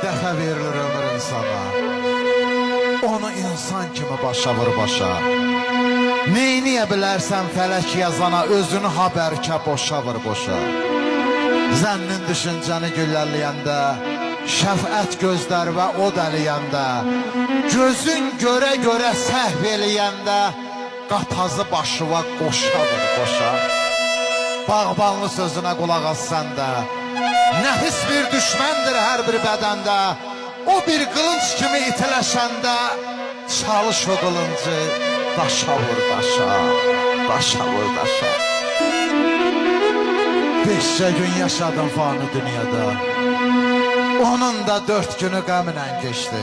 dəfə verilir ömür insana. Onu insan kimi başa vur başa. Neyniyə bilərsən fələk yazana, özünü habərkə boşa vur boşa. Zənnin düşüncəni güllələyəndə, şəfət gözlər və od əliyəndə, gözün görə görə səhv eləyəndə, qapazı başıva qoşa vur qoşa. Bağbanlı sözünə qulaq as səndə, nəfis bir düşməndir hər bir bədəndə. O bir qılınc kimi itiləşəndə, çalış o qılıncı, daşa vur daşa, daşa vur daşa. Beşcə gün yaşadım fani dünyada, onun da 4 günü qəmlə geçti.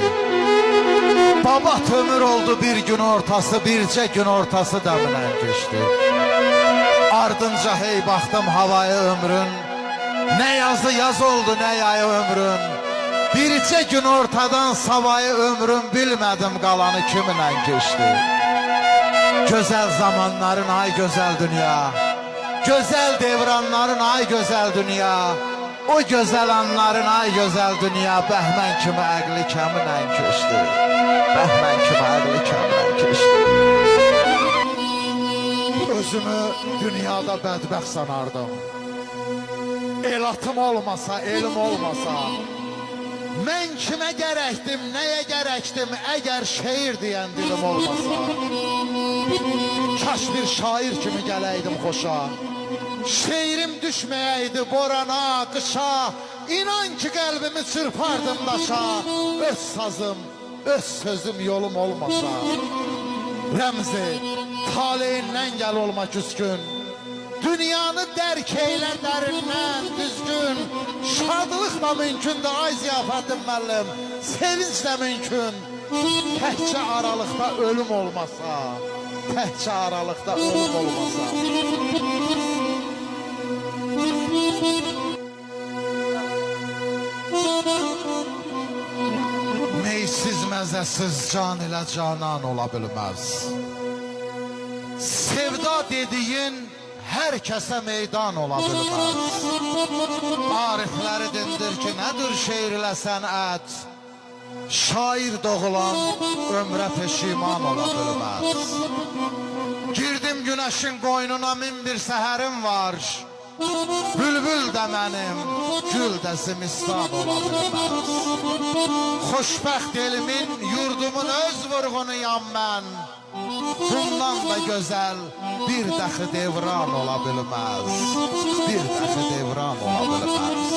Babat ömür oldu bir gün ortası, bircə gün ortası dəmlə geçti. Ardınca hey baxdım havaya ömrün, nə yazı yaz oldu nə yayı ömrün. Bircə gün ortadan savayı ömrüm, bilmədim qalanı kiminlə geçti. Gözəl zamanların ay gözəl dünya, gözəl devranların ay gözəl dünya, o gözəl anların ay gözəl dünya, bəhmən kimi əqli kəminlə keçdi. Bəhmən kimi əqli kəminlə keçdi. Özümü dünyada bədbəxt sanardım. Elatım olmasa, elim olmasa, mən kimə gərəkdim, nəyə gərəkdim, əgər şeir deyən dilim olmasa. Kaş bir şair kimi gələydim xoşa, şeirim düşməyəydi borana, qışa. İnan ki qəlbimi çırpardım daşa, öz sazım, öz sözüm yolum olmasa. Rəmzi, taleyindən gəl olma küskün, dünyanı dərk eylə dərindən düzgün. Şadlıq da mümkündür ay ziyafətim müəllim, sevinç də mümkün. Təkcə aralıqda ölüm olmasa, təkcə aralıqda ölüm olmasa. Meysiz məzəsiz can ilə canan ola bilməz. Sevda dediyin hər kəsə meydan ola bilməz. Arifləri dindir ki, nədir şeir ilə sənət? Şair doğulan ömrə peşiman ola bilməz. Girdim günəşin qoynuna, min bir səhərim var. Bülbül də mənim, gül də zimistan ola bilməz. Xoşbəxt elimin, yurdumun öz vurğunuyam mən. Bundan da gözəl bir dəxi devran ola bilməz. Bir dəxi devran ola bilməz.